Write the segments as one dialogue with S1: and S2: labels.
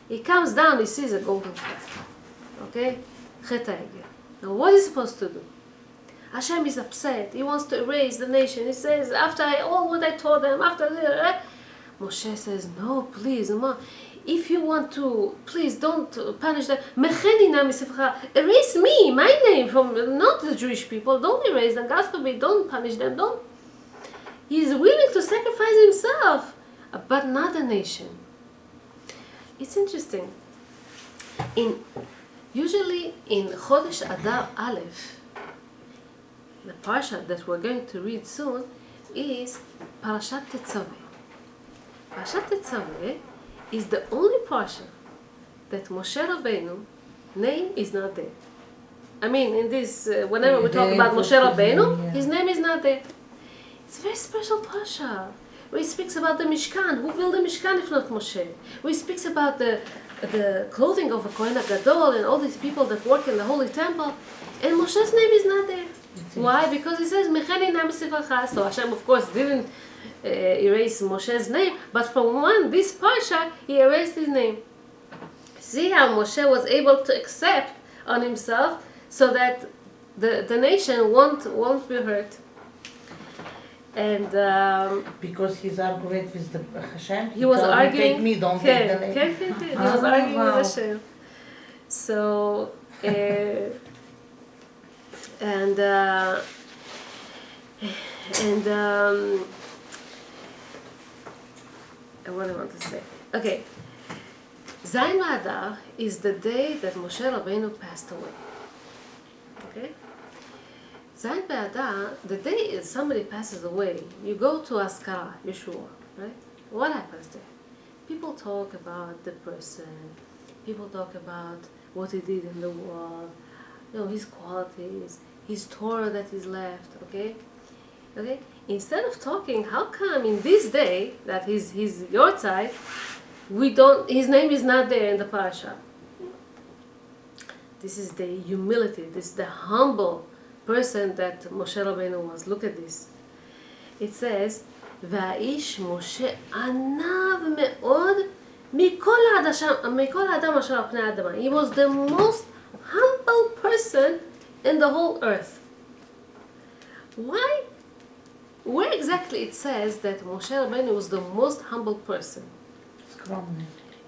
S1: He comes down, he sees a golden calf. Okay? Chet HaEgel. Now what is he supposed to do? Hashem is upset. He wants to erase the nation. He says, after all what I told them, after that, Moshe says, no, please, Ma, if you want to, please don't punish them. Erase me, my name, from not the Jewish people. Don't erase them. God forbid, don't punish them. Don't. He is willing to sacrifice himself, but not the nation. It's interesting. Usually in Chodesh Adar Aleph, the parsha that we're going to read soon is Parashat Tetzaveh. Parashat Tetzaveh is the only parsha that Moshe Rabbeinu name is not there. I mean, in this, whenever we talk about Moshe Rabbeinu, his name is not there. It's a very special parsha. Where he speaks about the Mishkan. Who built the Mishkan if not Moshe? Where he speaks about the clothing of a Kohen HaGadol and all these people that work in the Holy Temple. And Moshe's name is not there. Why? Because he says, Mecheni Nam Sifracha. So Hashem, of course, didn't erase Moshe's name, but from this parsha, he erased his name. See how Moshe was able to accept on himself so that the nation won't be hurt. And
S2: because he's arguing with the Hashem,
S1: he was arguing.
S2: Take me, don't take the name.
S1: He was arguing with Hashem. So what I want to say. Okay, Zayin Adar is the day that Moshe Rabbeinu passed away. Okay. Zayin Adar, the day somebody passes away, you go to Askara, Yeshua, right? What happens there? People talk about the person, people talk about what he did in the world, his qualities, his Torah that is left, okay? Okay? Instead of talking, how come in this day, that he's your side, his name is not there in the parasha? This is the humility, this is the humble person that Moshe Rabbeinu was. Look at this. It says, "Va'aish Moshe anav me'od mikol adam asher al pnei adama." He was the most humble person in the whole earth. Why? Where exactly it says that Moshe Rabbeinu was the most humble person?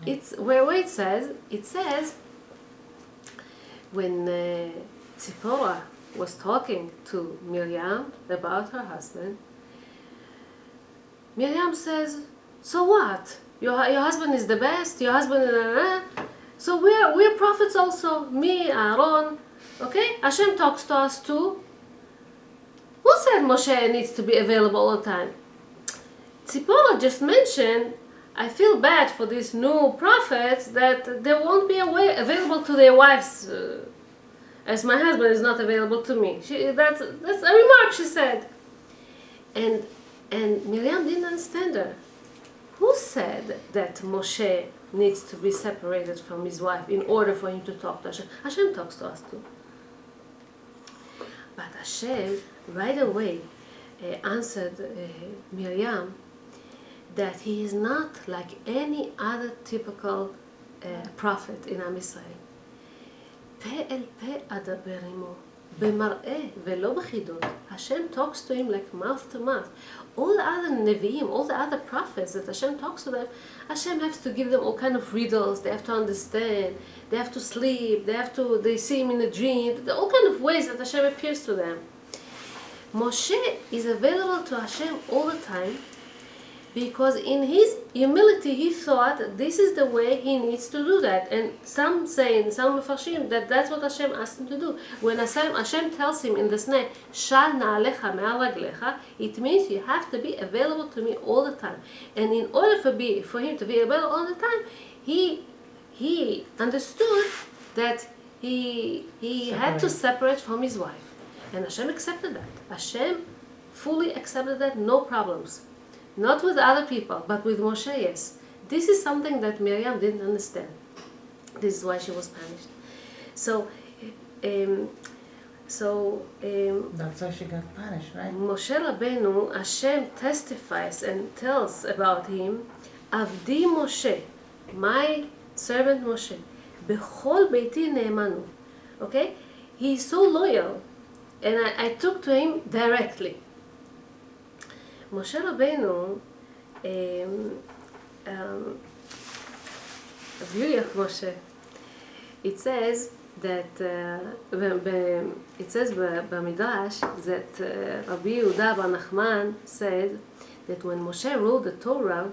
S1: It's where it says when Tzipporah was talking to Miriam about her husband, Miriam says, "So what? Your husband is the best. Your husband, so we're prophets also. Me, Aaron, okay? Hashem talks to us too. Who said Moshe needs to be available all the time?" Tzipporah just mentioned, I feel bad for these new prophets that they won't be available to their wives. As my husband is not available to me. That's a remark she said. And Miriam didn't understand her. Who said that Moshe needs to be separated from his wife in order for him to talk to Hashem? Hashem talks to us too. But Hashem right away answered Miriam that he is not like any other typical prophet in Am Yisrael. פה אל פה אדבר עמו, במראה ולא בחידות. Hashem talks to him like mouth to mouth. All the other Nevi'im, all the other prophets that Hashem talks to them, Hashem has to give them all kind of riddles. They have to understand. They have to sleep. They see him in a dream. All kind of ways that Hashem appears to them. Moshe is available to Hashem all the time because in his humility he thought this is the way he needs to do that. And some say in some Mefarshim that that's what Hashem asked him to do. When Hashem tells him in the Sneh, Shal na'alecha me'al raglecha, it means you have to be available to me all the time. And in order for him to be available all the time, he understood that he had to separate from his wife. And Hashem accepted that. Hashem fully accepted that, no problems. Not with other people, but with Moshe, yes. This is something that Miriam didn't understand. This is why she was punished. So,
S2: that's why she got punished, right?
S1: Moshe Rabbeinu, Hashem testifies and tells about him, Avdi Moshe, my servant Moshe, bechol beiti ne'emanu. Okay? He's so loyal. And I took to him directly. Moshe Rabbeinu, beauty of Moshe, it says that it says b'midrash that Rabbi Yehuda bar Nachman said that when Moshe wrote the Torah,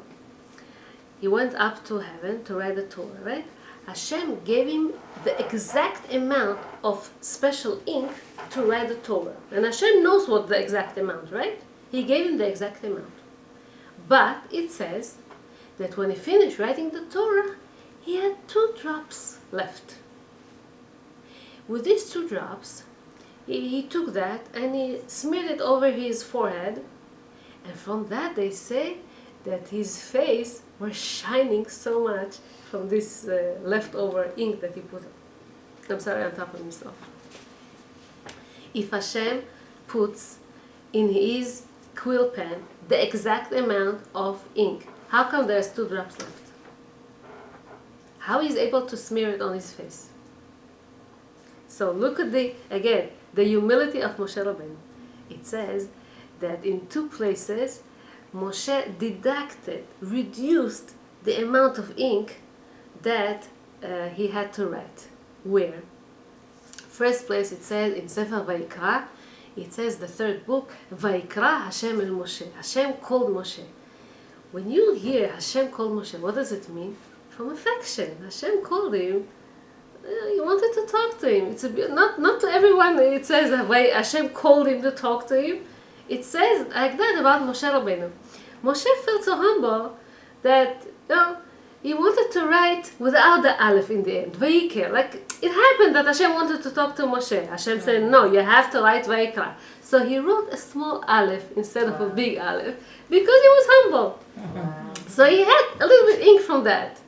S1: he went up to heaven to write the Torah, right? Hashem gave him the exact amount of special ink to write the Torah. And Hashem knows what the exact amount, right? He gave him the exact amount. But it says that when he finished writing the Torah, he had 2 drops left. With these 2 drops, he took that and he smeared it over his forehead. And from that they say that his face was shining so much from this leftover ink that he put on top of himself. If Hashem puts in his quill pen the exact amount of ink, how come there's 2 drops left? How is he able to smear it on his face? So look at the humility of Moshe Rabbeinu. It says that in 2 places Moshe reduced the amount of ink that he had to write. Where? First place it says in Sefer Vayikra, it says the 3rd book, Vayikra Hashem el Moshe. Hashem called Moshe. When you hear Hashem called Moshe, what does it mean? From affection. Hashem called him. He wanted to talk to him. It's not to everyone. It says Hashem called him to talk to him. It says like that about Moshe Rabbeinu. Moshe felt so humble that he wanted to write without the aleph in the end. Vayikra. Like it happened that Hashem wanted to talk to Moshe. Hashem said, no, you have to write Vayikra. So he wrote a small aleph instead of a big aleph because he was humble. So he had a little bit ink from that.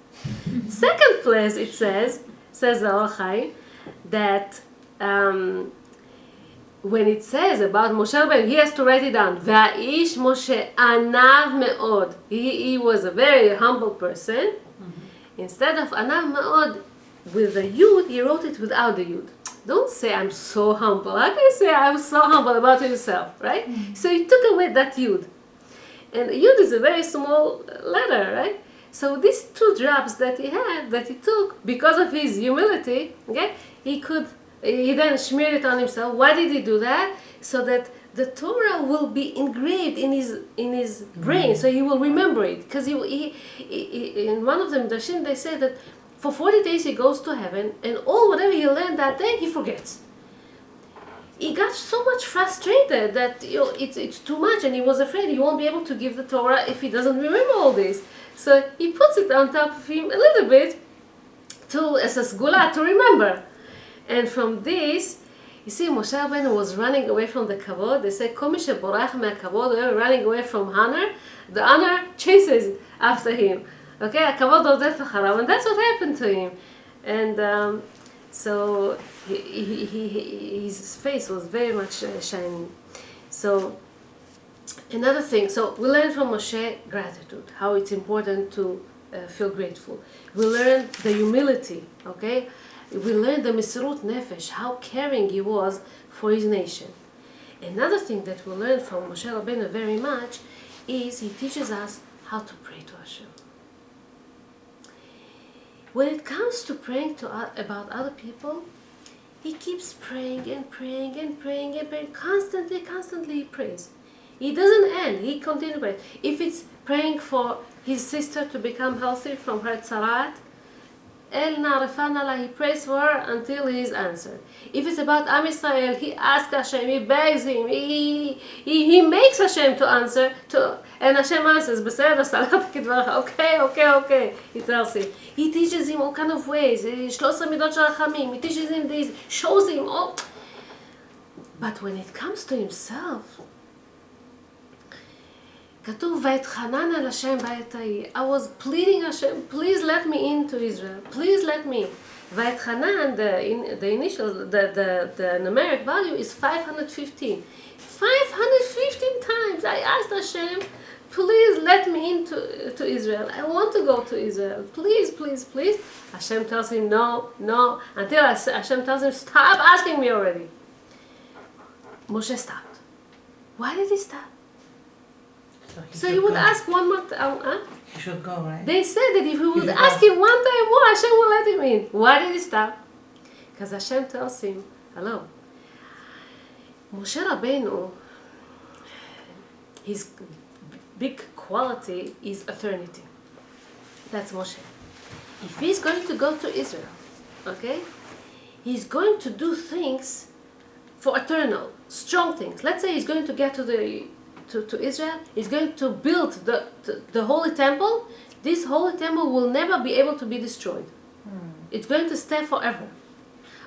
S1: Second place it says the Or Chaim, that when it says about Moshe Rabbeinu, he has to write it down. Va'aish Moshe anav me'od. He was a very humble person. Instead of anav me'od with the yud, he wrote it without the yud. Don't say I'm so humble. How can you say I'm so humble about yourself, right? So he took away that yud. And yud is a very small letter, right? So these 2 drops that he took, because of his humility, okay, he then smeared it on himself. Why did he do that? So that the Torah will be engraved in his brain, so he will remember it. Because he in one of the Midrashim they say that for 40 days he goes to heaven, and whatever he learned that day he forgets. He got so much frustrated that it's too much, and he was afraid he won't be able to give the Torah if he doesn't remember all this. So he puts it on top of him a little bit as a sgula to remember. And from this, you see, Moshe Rabbeinu was running away from the kavod. They say, Kol mi sheborach me'akavod, running away from honor. The honor chases after him. Okay, הכבוד רודף אחריו, and that's what happened to him. And so his face was very much shining. So another thing, so we learn from Moshe gratitude, how it's important to feel grateful. We learn the humility, okay? We learn the mesirut nefesh, how caring he was for his nation. Another thing that we learn from Moshe Rabbeinu very much is he teaches us how to pray to Hashem. When it comes to praying about other people, he keeps praying and praying and praying and praying. Constantly he prays. He doesn't end. He continues praying. If it's praying for his sister to become healthy from her tzarat, El Narefana, he prays for her until he is answered. If it's about Am Yisrael, he asks Hashem, he begs him, he makes Hashem to answer, and Hashem answers, okay, he tells him. He teaches him all kind of ways, 13 midot shel rachamim, he teaches him this, shows him all. But when it comes to himself, כתוב, ויתחנן אל השם בעת ההיא. I was pleading Hashem, please let me into Israel. Please let me. ויתחנן, the initial, the numeric value is 515. 515 times I asked Hashem please let me into Israel. I want to go to Israel. Please, please, please. Hashem tells him, no, no. Until Hashem tells him, stop asking me already. Moshe stopped. Why did he stop? So he would ask one more time.
S2: He should go, right?
S1: They said that if he would ask him one time more, Hashem will let him in. Why did he stop? Because Hashem tells him, hello. Moshe Rabbeinu, his big quality is eternity. That's Moshe. If he's going to go to Israel, okay, he's going to do things for eternal, strong things. Let's say he's going to get to Israel, he's going to build the holy temple. This holy temple will never be able to be destroyed. It's going to stay forever.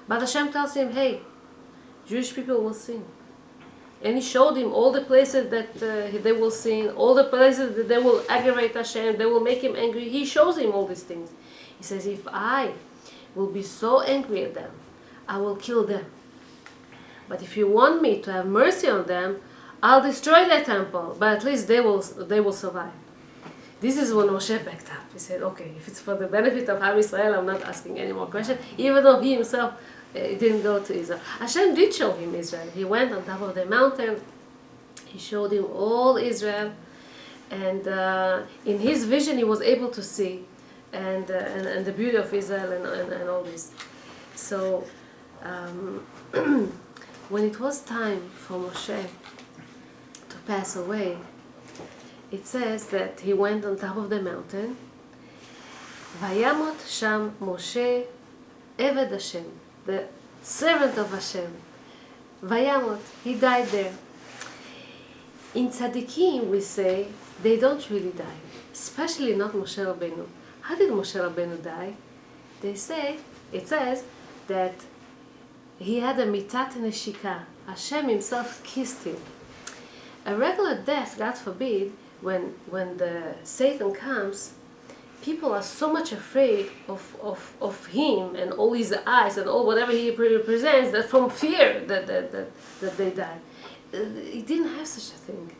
S1: But Hashem tells him, hey, Jewish people will sin. And he showed him all the places that they will sin, all the places that they will aggravate Hashem, they will make him angry. He shows him all these things. He says, if I will be so angry at them, I will kill them. But if you want me to have mercy on them, I'll destroy their temple, but at least they will survive. This is when Moshe backed up. He said, okay, if it's for the benefit of Am Israel, I'm not asking any more questions, even though he himself didn't go to Israel. Hashem did show him Israel. He went on top of the mountain. He showed him all Israel. And in his vision, he was able to see and the beauty of Israel and all this. So when it was time for Moshe to pass away, it says that he went on top of the mountain. Vayamot sham Moshe Eved Hashem, the servant of Hashem. Vayamot, he died there. In Tzaddikim we say they don't really die, especially not Moshe Rabbeinu. How did Moshe Rabbeinu die? It says that he had a mitat neshika. Hashem himself kissed him. A regular death, God forbid, when the Satan comes, people are so much afraid of him and all his eyes and all whatever he represents that from fear that they die. He didn't have such a thing.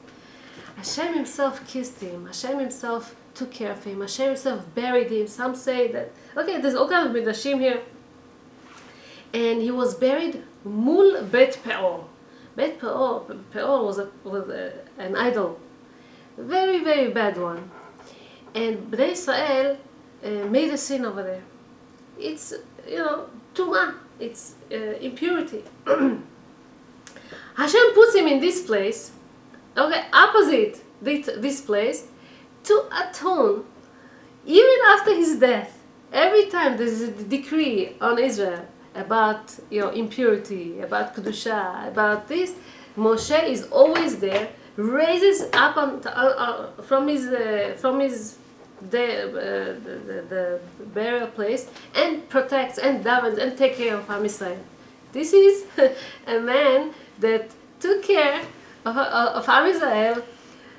S1: Hashem himself kissed him. Hashem himself took care of him. Hashem himself buried him. Some say that, okay, there's all kinds of midashim here. And he was buried mul bet peor. Bet peor was an idol. Very, very bad one. And Bnei Israel made a sin over there. It's, tumah. It's impurity. Hashem puts him in this place, okay, opposite this place, to atone, even after his death. Every time there's a decree on Israel about impurity, about kedusha, about this, Moshe is always there, raises up from his the burial place, and protects and davens and take care of Am Yisrael. This is a man that took care of Am Yisrael.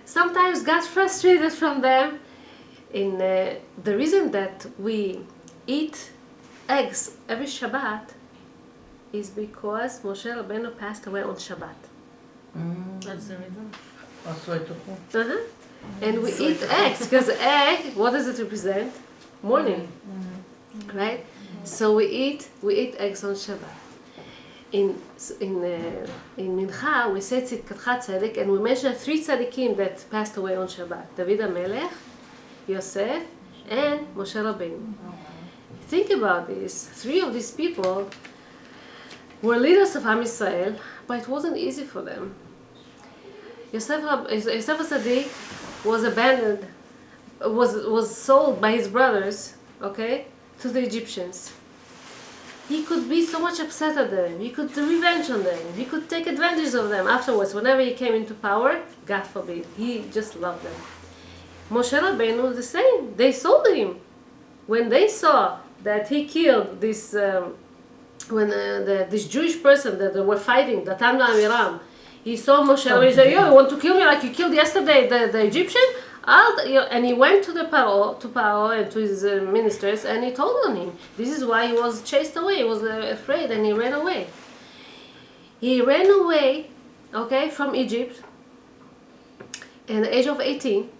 S1: Sometimes got frustrated from them. In the reason that we eat eggs every Shabbat is because Moshe Rabbeinu passed away on Shabbat.
S2: That's the reason.
S1: And we eat eggs because egg, what does it represent? Morning, right? So we eat eggs on Shabbat. In Mincha we say Tzidkatcha Tzedek, and we mention 3 tzaddikim that passed away on Shabbat: David HaMelech, Yosef, and Moshe Rabbeinu. Think about this. 3 of these people were leaders of Am Yisrael, but it wasn't easy for them. Yosef HaTzadik was abandoned, was sold by his brothers, okay, to the Egyptians. He could be so much upset at them. He could revenge on them. He could take advantage of them afterwards. Whenever he came into power, God forbid, he just loved them. Moshe Rabbeinu was the same. They sold him. When they saw that he killed this, this Jewish person that they were fighting, the Tam Amiram, he saw Moshe Rabbeinu. He said, "You want to kill me like you killed yesterday the Egyptian?" And he went to Paro and to his ministers, and he told on him. This is why he was chased away. He was afraid, and he ran away. He ran away, okay, from Egypt at the age of 18.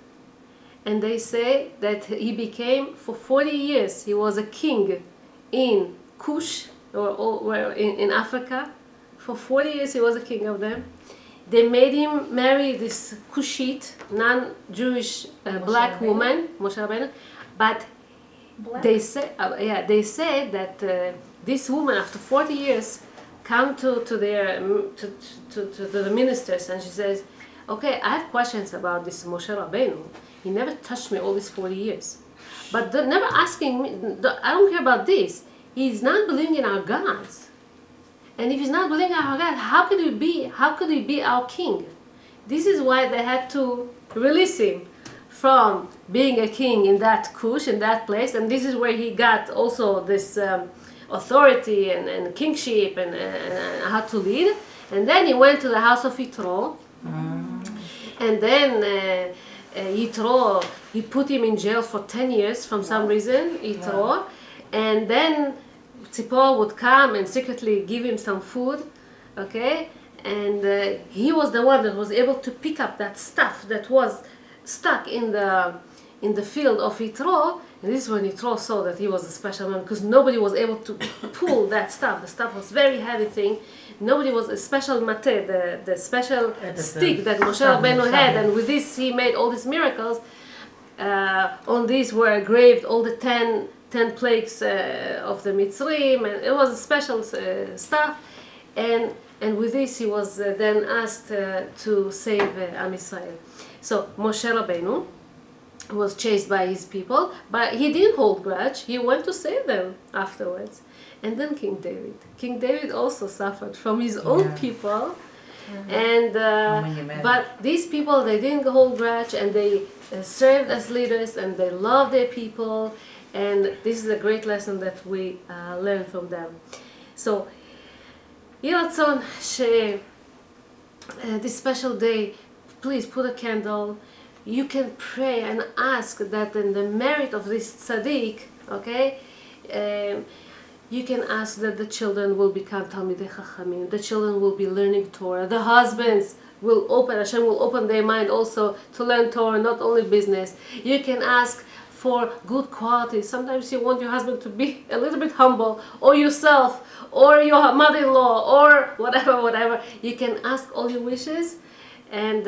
S1: and they say that he became, for 40 years, he was a king in Kush, or in Africa. For 40 years he was a king of them. They made him marry this Kushite, non-Jewish black woman, Moshe Rabbeinu, but they say that this woman, after 40 years, come to the ministers, and she says, okay, I have questions about this Moshe Rabbeinu. He never touched me all these 40 years. But they're never asking me, I don't care about this. He's not believing in our gods. And if he's not believing in our God, how could he be our king? This is why they had to release him from being a king in that Kush, in that place. And this is where he got also this authority and kingship and how to lead. And then he went to the house of Yitro. And then Yitro, he put him in jail for 10 years from some reason, Yitro. And then Tzipor would come and secretly give him some food, okay? And he was the one that was able to pick up that stuff that was stuck in the field of Yitro. And this is when Yitro saw that he was a special man, because nobody was able to pull that stuff. The stuff was very heavy thing. Nobody was a special mateh, the special stick that Moshe Rabbeinu had, and with this he made all these miracles. On these were engraved all the 10 plagues of the Mitzrim, and it was a special stuff. And with this he was then asked to save Am Yisrael. So Moshe Rabbeinu was chased by his people, but he didn't hold grudge. He went to save them afterwards. And then King David also suffered from his own people. And but these people, they didn't hold grudge, and they served as leaders, and they loved their people. And this is a great lesson that we learn from them. So, Yiratzon, this special day, please put a candle. You can pray and ask that in the merit of this tzaddik, okay, you can ask that the children will become Talmidei Chachamim, the children will be learning Torah, the husbands will open, Hashem will open their mind also to learn Torah, not only business. You can ask for good qualities. Sometimes you want your husband to be a little bit humble, or yourself, or your mother-in-law, or whatever. You can ask all your wishes, and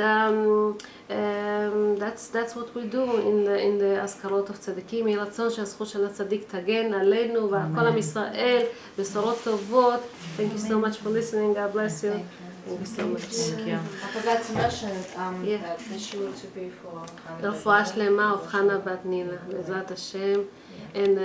S1: that's what we do in the Askarot of Tzadikim. יהי רצון שהזכות של הצדיק תגן עלינו ועל כל עם ישראל בשורות טובות. Thank you so much for listening. God bless you. Thank you so much.
S2: Thank you.
S3: I forgot to mention that the shiur to be for
S1: רפואה שלמה וחנה בת נינה, בעזרת השם. And